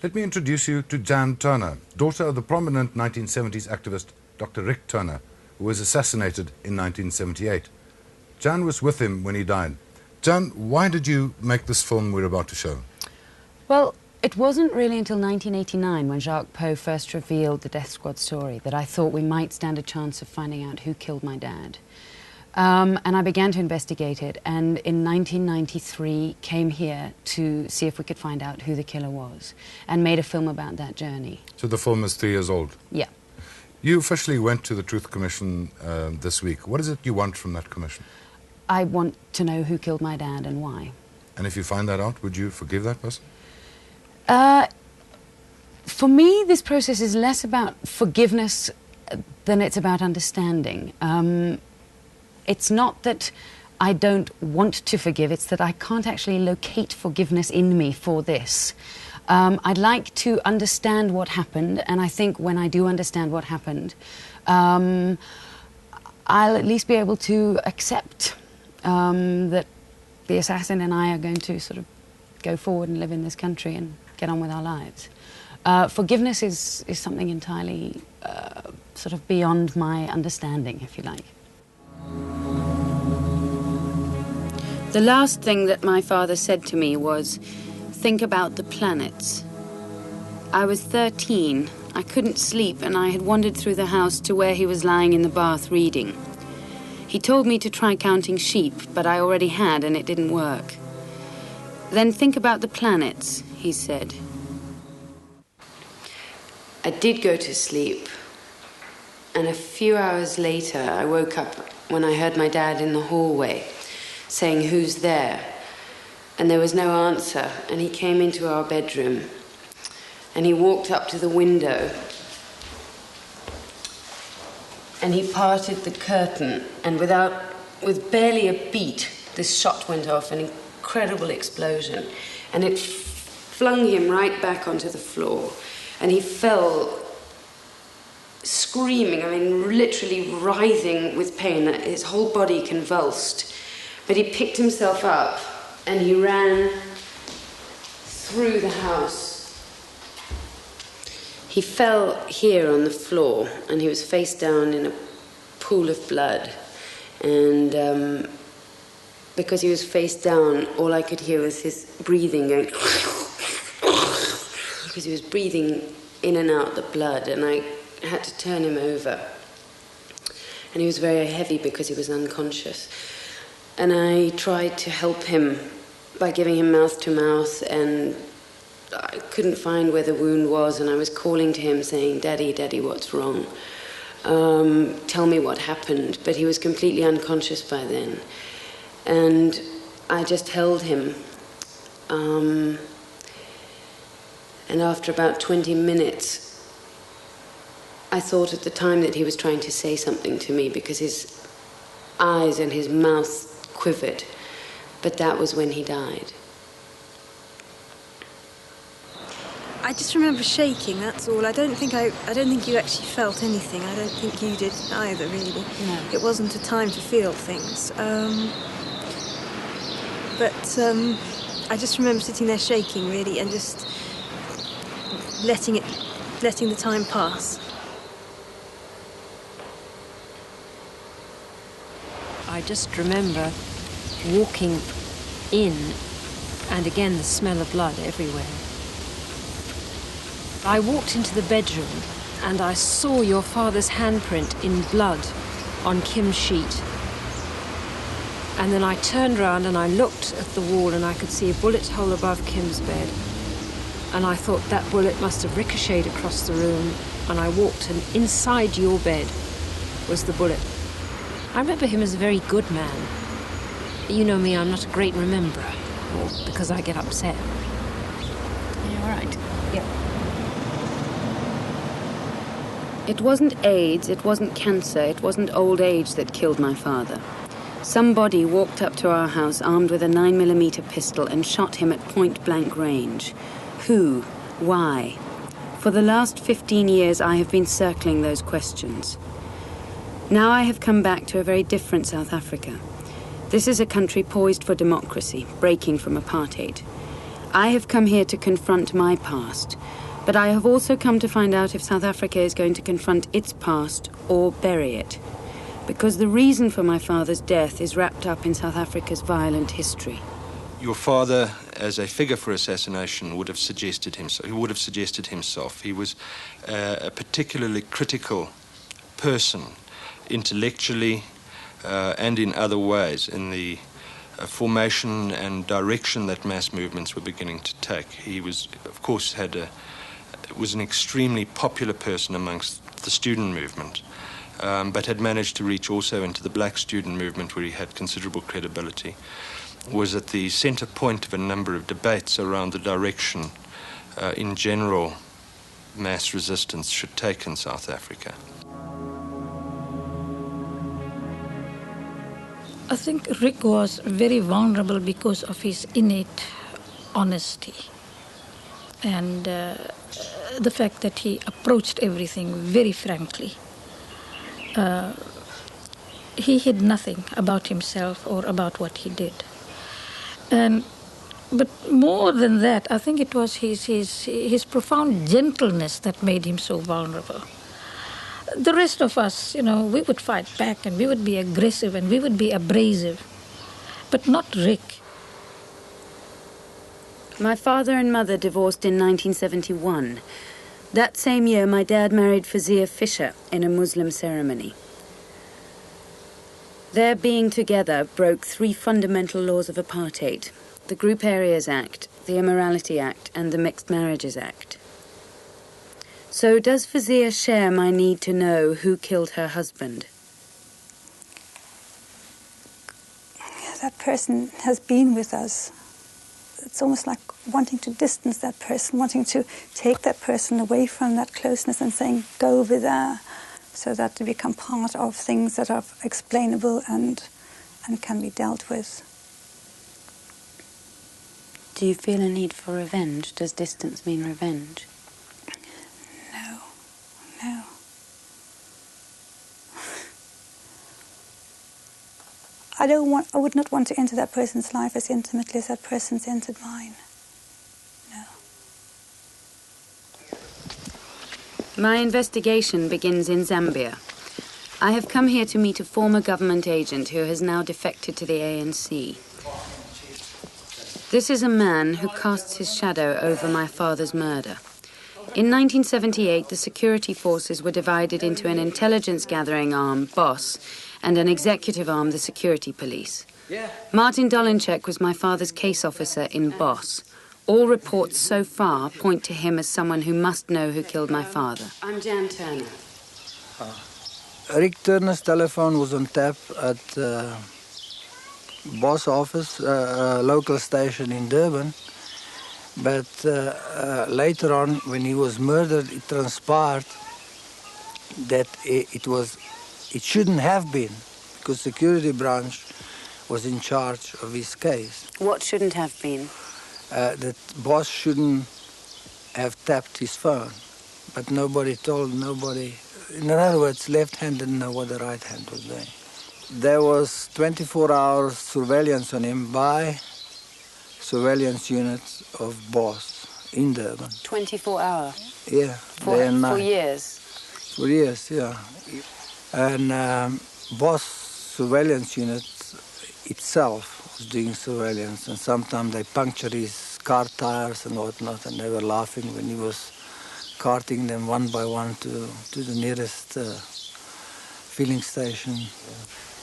Let me introduce you to Jann Turner, daughter of the prominent 1970s activist Dr. Rick Turner, who was assassinated in 1978. Jann was with him when he died. Jann, why did you make this film we're about to show? Well, it wasn't really until 1989, when Jacques Pauw first revealed the Death Squad story, that I thought we might stand a chance of finding out who killed my dad. And I began to investigate it, and in 1993 came here to see if we could find out who the killer was, and made a film about that journey. So the film is 3 years old? Yeah. You officially went to the Truth Commission this week. What is it you want from that commission? I want to know who killed my dad and why. And if you find that out, would you forgive that person? For me, this process is less about forgiveness than it's about understanding. It's not that I don't want to forgive, it's that I can't actually locate forgiveness in me for this. I'd like to understand what happened, and I think when I do understand what happened, I'll at least be able to accept that the assassin and I are going to sort of go forward and live in this country and get on with our lives. Forgiveness is something entirely sort of beyond my understanding, if you like. The last thing that my father said to me was, think about the planets. I was 13. I couldn't sleep, and I had wandered through the house to where he was lying in the bath reading. He told me to try counting sheep, but I already had, and it didn't work. Then think about the planets, he said. I did go to sleep, and a few hours later I woke up when I heard my dad in the hallway saying, "Who's there?" And there was no answer, and he came into our bedroom, and he walked up to the window, and he parted the curtain, and with barely a beat, this shot went off, an incredible explosion, and it flung him right back onto the floor, and he fell screaming, I mean, literally writhing with pain. His whole body convulsed. But he picked himself up and he ran through the house. He fell here on the floor and he was face down in a pool of blood. And because he was face down, all I could hear was his breathing going because he was breathing in and out the blood, and I had to turn him over. And he was very heavy because he was unconscious. And I tried to help him by giving him mouth to mouth, and I couldn't find where the wound was, and I was calling to him saying, "Daddy, Daddy, what's wrong? Tell me what happened." But he was completely unconscious by then. And I just held him. And after about 20 minutes, I thought at the time that he was trying to say something to me because his eyes and his mouth quivered, but that was when he died. I just remember shaking, that's all. I don't think you actually felt anything. I don't think you did either, really. No. It wasn't a time to feel things. I just remember sitting there shaking, really, and just letting the time pass. I just remember walking in, and again the smell of blood everywhere. I walked into the bedroom and I saw your father's handprint in blood on Kim's sheet. And then I turned around and I looked at the wall and I could see a bullet hole above Kim's bed. And I thought that bullet must have ricocheted across the room, and I walked, and inside your bed was the bullet. I remember him as a very good man. You know me, I'm not a great rememberer, because I get upset. Are you all right? Yeah. It wasn't AIDS, it wasn't cancer, it wasn't old age that killed my father. Somebody walked up to our house armed with a 9mm pistol and shot him at point-blank range. Who? Why? For the last 15 years, I have been circling those questions. Now I have come back to a very different South Africa. This is a country poised for democracy, breaking from apartheid. I have come here to confront my past, but I have also come to find out if South Africa is going to confront its past or bury it. Because the reason for my father's death is wrapped up in South Africa's violent history. Your father, as a figure for assassination, would have suggested himself. He was a particularly critical person, intellectually and in other ways, in the formation and direction that mass movements were beginning to take. He was, of course, was an extremely popular person amongst the student movement, but had managed to reach also into the black student movement, where he had considerable credibility. Was at the center point of a number of debates around the direction, in general, mass resistance should take in South Africa. I think Rick was very vulnerable because of his innate honesty and the fact that he approached everything very frankly. He hid nothing about himself or about what he did. But more than that, I think it was his profound gentleness that made him so vulnerable. The rest of us, you know, we would fight back and we would be aggressive and we would be abrasive, but not Rick. My father and mother divorced in 1971. That same year, my dad married Fazia Fisher in a Muslim ceremony. Their being together broke 3 fundamental laws of apartheid: the Group Areas Act, the Immorality Act, and the Mixed Marriages Act. So does Fazia share my need to know who killed her husband? That person has been with us. It's almost like wanting to distance that person, wanting to take that person away from that closeness and saying, go over there, so that they become part of things that are explainable and can be dealt with. Do you feel a need for revenge? Does distance mean revenge? No. I would not want to enter that person's life as intimately as that person's entered mine. No. My investigation begins in Zambia. I have come here to meet a former government agent who has now defected to the ANC. This is a man who casts his shadow over my father's murder. In 1978, the security forces were divided into an intelligence-gathering arm, BOSS, and an executive arm, the security police. Martin Dolinczek was my father's case officer in BOSS. All reports so far point to him as someone who must know who killed my father. I'm Jann Turner. Rick Turner's telephone was on tap at BOSS office, local station in Durban. But later on, when he was murdered, it transpired that it shouldn't have been, because security branch was in charge of his case. What shouldn't have been? That boss shouldn't have tapped his phone, but nobody told nobody. In other words, left hand didn't know what the right hand was doing. There was 24-hour surveillance on him by surveillance units of BOSS in Durban. 24-hour? Yeah. For years? For years, yeah. And BOSS surveillance units itself was doing surveillance, and sometimes they punctured his car tires and whatnot, and they were laughing when he was carting them one by one to the nearest filling station.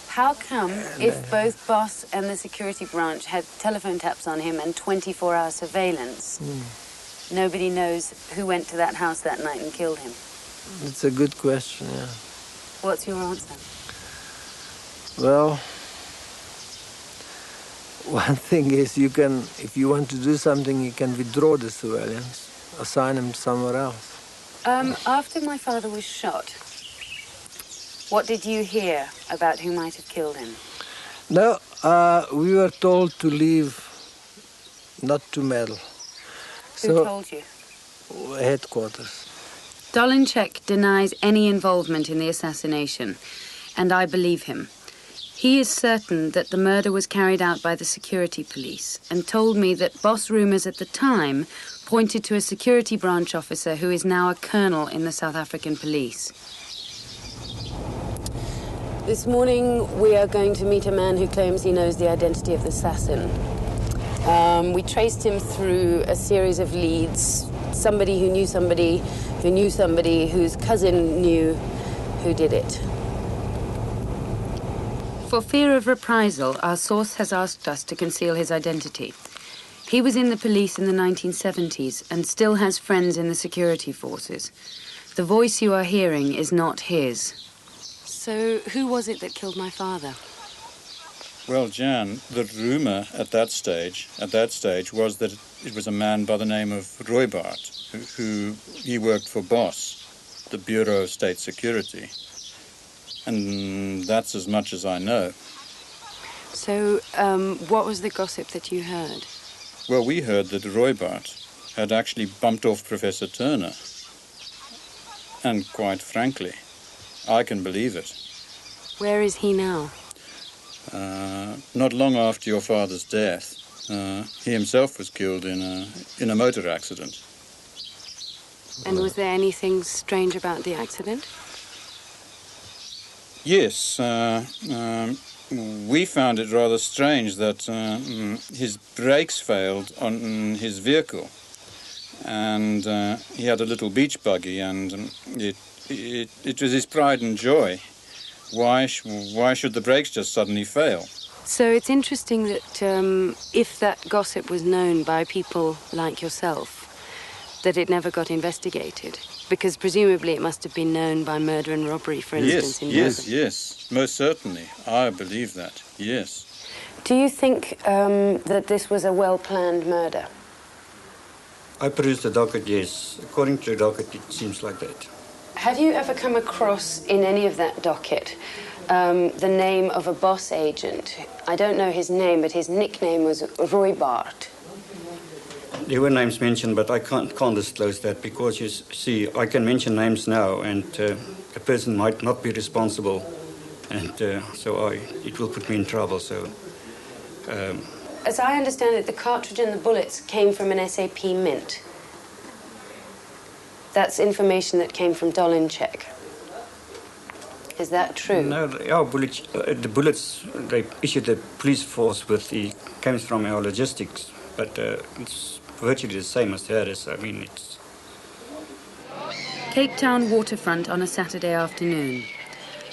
How come, if both BOSS and the security branch had telephone taps on him and 24-hour surveillance, nobody knows who went to that house that night and killed him? It's a good question, yeah. What's your answer? Well, one thing is you can, if you want to do something, you can withdraw the surveillance, assign him somewhere else. After my father was shot, what did you hear about who might have killed him? No, we were told to leave, not to meddle. Who told you? Headquarters. Dolinczek denies any involvement in the assassination, and I believe him. He is certain that the murder was carried out by the security police and told me that boss rumours at the time pointed to a security branch officer who is now a colonel in the South African police. This morning we are going to meet a man who claims he knows the identity of the assassin. We traced him through a series of leads, somebody who knew somebody who knew somebody whose cousin knew who did it. For fear of reprisal, our source has asked us to conceal his identity. He was in the police in the 1970s and still has friends in the security forces. The voice you are hearing is not his. So, who was it that killed my father? Well, Jan, the rumour at that stage was that it was a man by the name of Roybart, who he worked for BOSS, the Bureau of State Security. And that's as much as I know. So, what was the gossip that you heard? Well, we heard that Roybart had actually bumped off Professor Turner. And quite frankly, I can believe it. Where is he now? Not long after your father's death, he himself was killed in a motor accident. And was there anything strange about the accident? Yes, we found it rather strange that his brakes failed on his vehicle, and he had a little beach buggy, and it was his pride and joy. Why should the brakes just suddenly fail? So it's interesting that if that gossip was known by people like yourself, that it never got investigated, because presumably it must have been known by murder and robbery, for instance, in Durban. Yes, most certainly. I believe that, yes. Do you think that this was a well-planned murder? I produced the docket, yes. According to the docket, it seems like that. Have you ever come across in any of that docket the name of a boss agent? I don't know his name, but his nickname was Roybart. There were names mentioned, but I can't disclose that because, you see, I can mention names now and a person might not be responsible, and so it will put me in trouble. So, as I understand it, the cartridge and the bullets came from an SAP mint. That's information that came from Dolincheck. Is that true? No, the bullets they issued the police force with came from our logistics, but it's virtually the same as theirs. I mean, it's... Cape Town waterfront on a Saturday afternoon.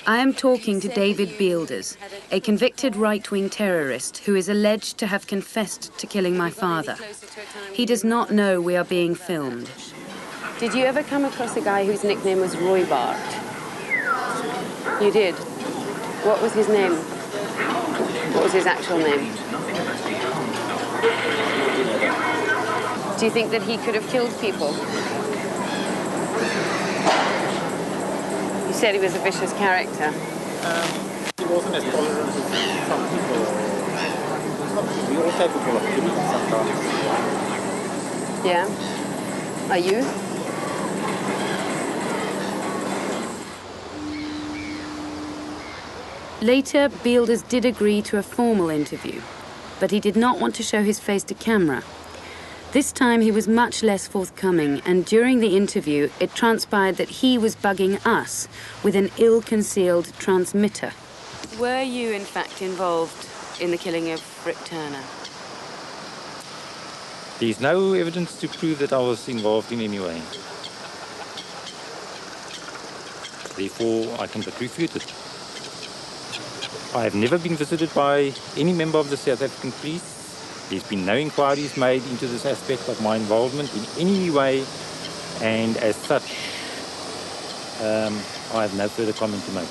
I am talking to David Beelders, a convicted right-wing terrorist who is alleged to have confessed to killing my father. He does not know we are being filmed. Did you ever come across a guy whose nickname was Roybart? You did? What was his name? What was his actual name? Do you think that he could have killed people? You said he was a vicious character. He wasn't as tolerant as some people. We all capable of killing sometimes. Yeah? Are you? Later, Beelders did agree to a formal interview, but he did not want to show his face to camera. This time he was much less forthcoming, and during the interview it transpired that he was bugging us with an ill-concealed transmitter. Were you in fact involved in the killing of Rick Turner? There's no evidence to prove that I was involved in any way. Therefore, I can but refute it. I have never been visited by any member of the South African police. There's been no inquiries made into this aspect of my involvement in any way, and as such, I have no further comment to make.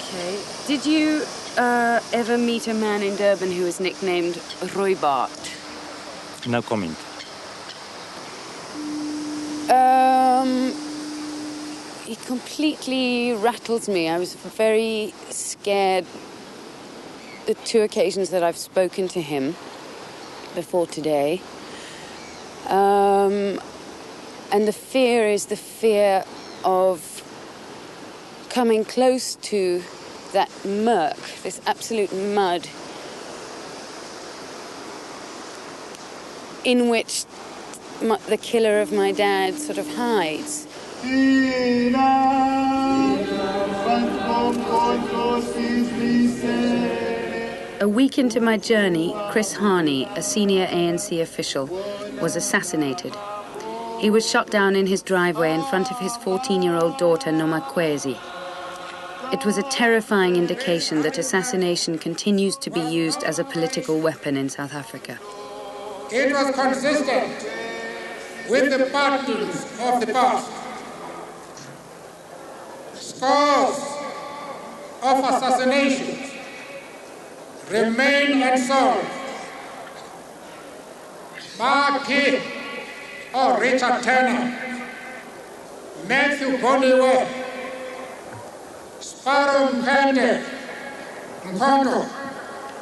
Okay. Did you ever meet a man in Durban who was nicknamed Roybart? No comment. He completely rattles me. I was very scared the two occasions that I've spoken to him before today. And the fear is the fear of coming close to that murk, this absolute mud, in which the killer of my dad sort of hides. A week into my journey, Chris Harney, a senior ANC official, was assassinated. He was shot down in his driveway in front of his 14-year-old daughter, Nomakwezi. It was a terrifying indication that assassination continues to be used as a political weapon in South Africa. It was consistent with the patterns of the past. Scores of assassinations remain unsolved. Marquis or Richard Turner, Matthew Boniwe, Sparrow Mpende, Mkondo,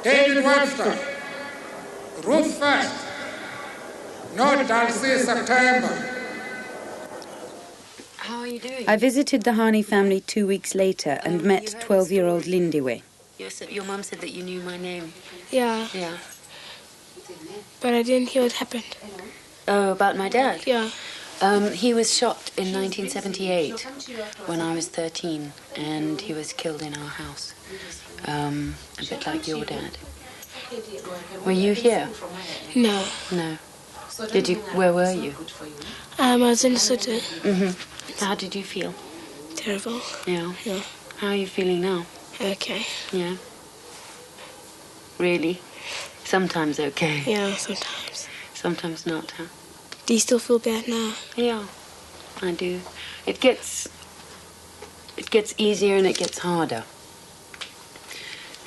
David Webster, Ruth First, no Darcy September. How are you doing? I visited the Harney family 2 weeks later and met 12-year-old Lindiwe. Your mum said that you knew my name. Yeah. Yeah. But I didn't hear what happened. Oh, about my dad? Yeah. He was shot in 1978 when I was 13, and he was killed in our house. A bit like your dad. Were you here? No. No. Did you? Where were you? I was in Lesotho. Mm-hmm. How did you feel? Terrible. Yeah. Yeah. How are you feeling now? Okay. Yeah. Really? Sometimes okay. Yeah, sometimes. Sometimes not, huh? Do you still feel bad now? Yeah, I do. It gets easier and it gets harder.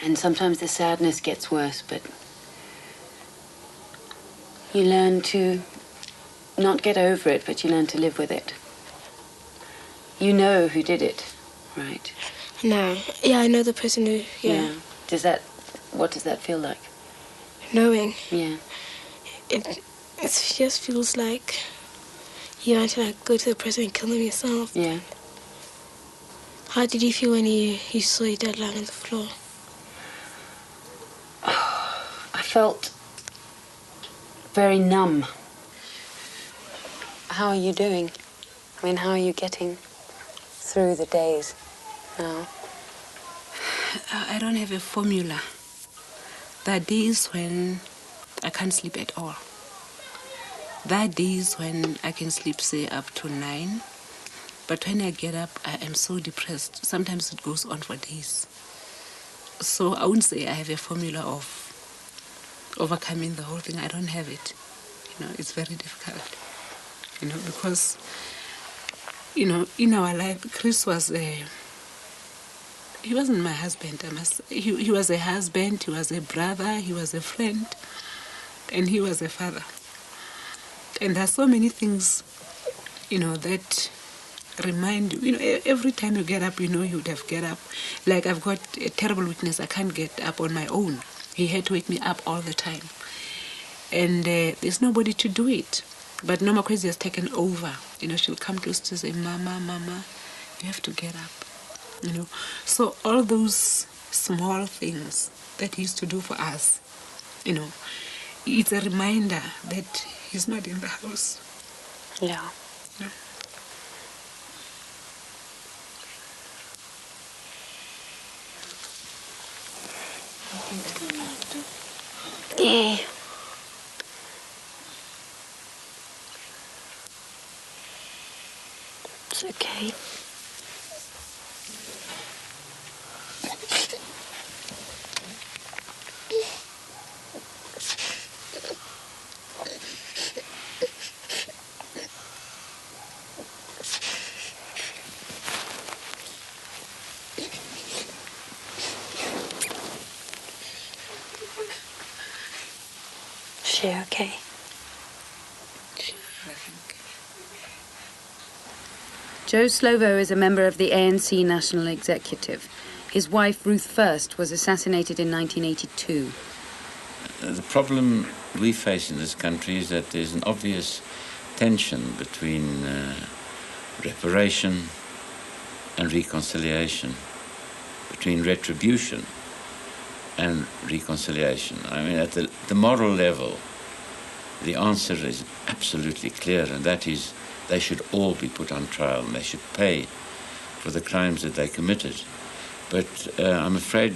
And sometimes the sadness gets worse, but you learn to not get over it, but you learn to live with it. You know who did it, right? No. Yeah, I know the person who, yeah. What does that feel like? Knowing. Yeah. It just feels like you want to go to the person and kill them yourself. Yeah. How did you feel when you saw your dad lying on the floor? I felt very numb. How are you doing? I mean, how are you getting through the days now? I don't have a formula. There are days when I can't sleep at all. There are days when I can sleep, say, up to 9. But when I get up, I am so depressed. Sometimes it goes on for days. So I wouldn't say I have a formula of overcoming the whole thing. I don't have it. It's very difficult. Because, in our life, Chris was he wasn't my husband, I must say. He was a husband, he was a brother, he was a friend, and he was a father. And there are so many things, that remind you. Every time you get up, you would have get up. Like, I've got a terrible weakness. I can't get up on my own. He had to wake me up all the time. And there's nobody to do it. But Nomakwezi has taken over. She'll come to us to say, Mama, you have to get up. So all those small things that he used to do for us, it's a reminder that he's not in the house. Yeah. Yeah. It's okay. Is she okay? Joe Slovo is a member of the ANC National Executive. His wife, Ruth First, was assassinated in 1982. The problem we face in this country is that there's an obvious tension between reparation and reconciliation. between retribution and reconciliation. I mean, at the moral level, the answer is absolutely clear, and that is they should all be put on trial and they should pay for the crimes that they committed. But I'm afraid,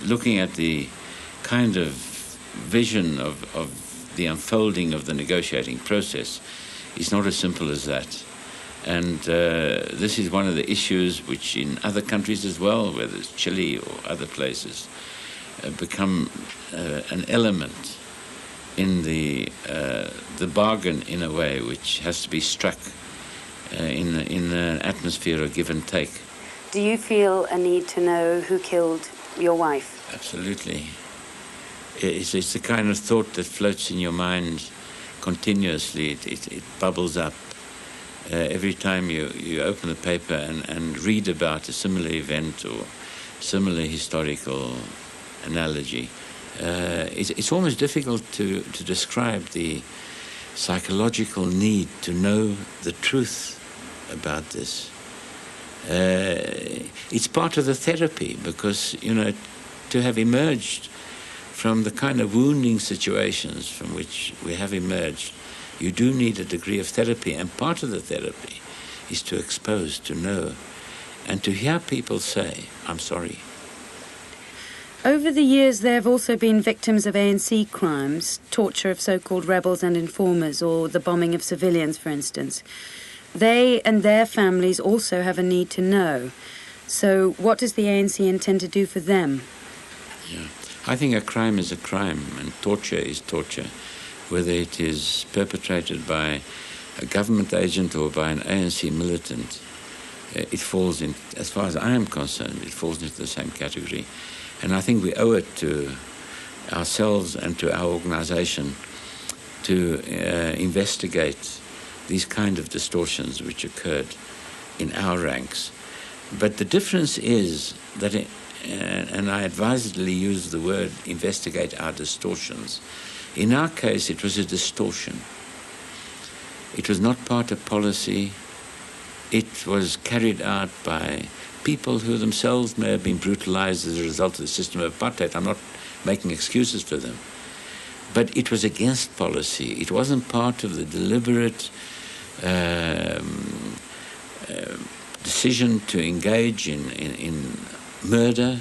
looking at the kind of vision of the unfolding of the negotiating process, it's not as simple as that. And this is one of the issues which in other countries as well, whether it's Chile or other places, become an element in the bargain, in a way, which has to be struck in an atmosphere of give and take. Do you feel a need to know who killed your wife? Absolutely. It's the kind of thought that floats in your mind continuously. It bubbles up. Every time you open the paper and read about a similar event or similar historical analogy, it's almost difficult to describe the psychological need to know the truth about this. It's part of the therapy because, you know, to have emerged from the kind of wounding situations from which we have emerged, you do need a degree of therapy, and part of the therapy is to expose, to know, and to hear people say, I'm sorry. Over the years, there have also been victims of ANC crimes, torture of so-called rebels and informers, or the bombing of civilians, for instance. They and their families also have a need to know. So what does the ANC intend to do for them? Yeah. I think a crime is a crime, and torture is torture, whether it is perpetrated by a government agent or by an ANC militant. It falls in, as far as I am concerned, it falls into the same category. And I think we owe it to ourselves and to our organisation to investigate these kind of distortions which occurred in our ranks. But the difference is that, and I advisedly use the word investigate our distortions. In our case, it was a distortion. It was not part of policy. It was carried out by people who themselves may have been brutalized as a result of the system of apartheid. I'm not making excuses for them. But it was against policy. It wasn't part of the deliberate decision to engage in murder,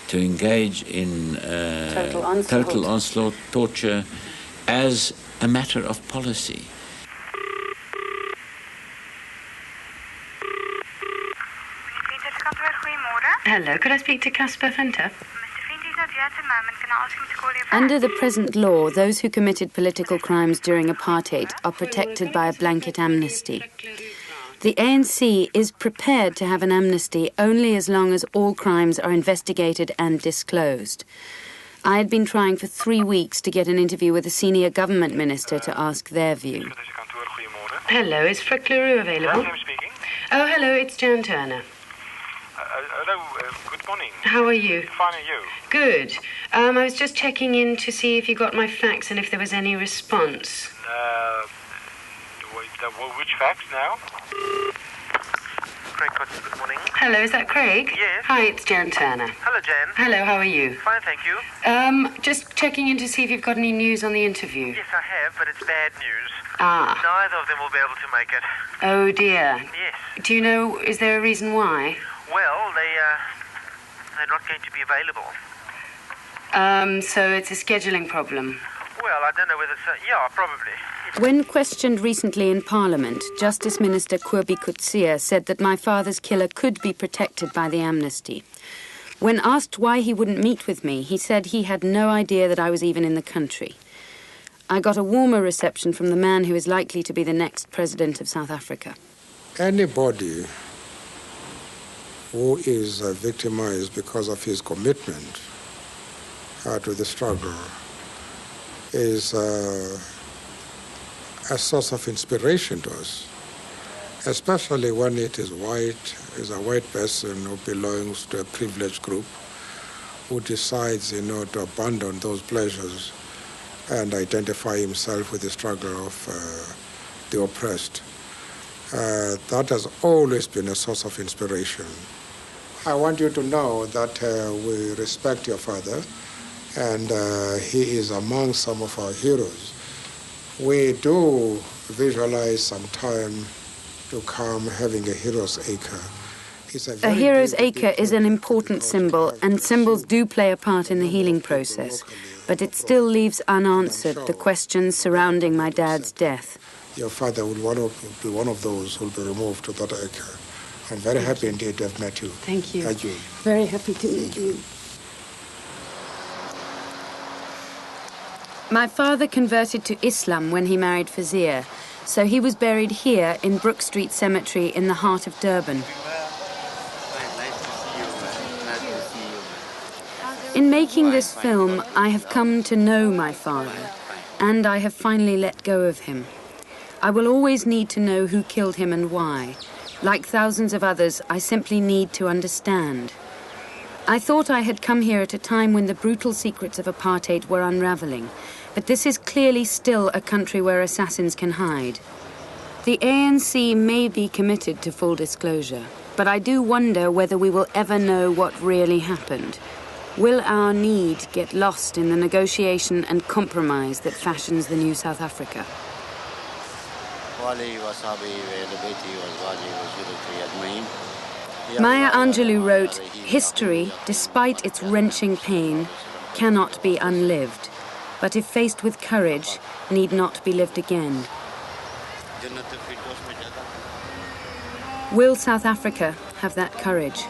to engage in total onslaught, torture, as a matter of policy. Hello, could I speak to Casper Venter? Under the present law, those who committed political crimes during apartheid are protected by a blanket amnesty. The ANC is prepared to have an amnesty only as long as all crimes are investigated and disclosed. I had been trying for 3 weeks to get an interview with a senior government minister to ask their view. Hello, is Frick Leroux available? Yes, I'm speaking. Oh, hello, it's Jann Turner. Hello, good morning. How are you? Fine, and you? Good. I was just checking in to see if you got my fax and if there was any response. Which fax now? Craig, good morning. Hello, is that Craig? Yes. Hi, it's Jann Turner. Hello, Jan. Hello, how are you? Fine, thank you. Just checking in to see if you've got any news on the interview. Yes, I have, but it's bad news. Ah. Neither of them will be able to make it. Oh, dear. Yes. Do you know, is there a reason why? Well, they're not going to be available. So it's a scheduling problem. Well, I don't know whether it's... yeah, probably. When questioned recently in Parliament, Justice Minister Kobie Coetzee said that my father's killer could be protected by the amnesty. When asked why he wouldn't meet with me, he said he had no idea that I was even in the country. I got a warmer reception from the man who is likely to be the next president of South Africa. Anybody who is victimized because of his commitment to the struggle is a source of inspiration to us, especially when it is white, is a white person who belongs to a privileged group who decides, to abandon those pleasures and identify himself with the struggle of the oppressed. That has always been a source of inspiration I want you to know that we respect your father, and he is among some of our heroes. We do visualize some time to come having a hero's acre. A hero's acre is an important symbol, and symbols do play a part in the healing process. But it still leaves unanswered the questions surrounding my dad's death. Your father will be one of those who will be removed to that acre. I'm very happy indeed to have met you. Thank you. Thank you. Very happy to meet you. My father converted to Islam when he married Fazia, so he was buried here in Brook Street Cemetery in the heart of Durban. In making this film, I have come to know my father, and I have finally let go of him. I will always need to know who killed him and why. Like thousands of others, I simply need to understand. I thought I had come here at a time when the brutal secrets of apartheid were unraveling, but this is clearly still a country where assassins can hide. The ANC may be committed to full disclosure, but I do wonder whether we will ever know what really happened. Will our need get lost in the negotiation and compromise that fashions the new South Africa? Maya Angelou wrote, "History, despite its wrenching pain, cannot be unlived, but if faced with courage, need not be lived again." Will South Africa have that courage?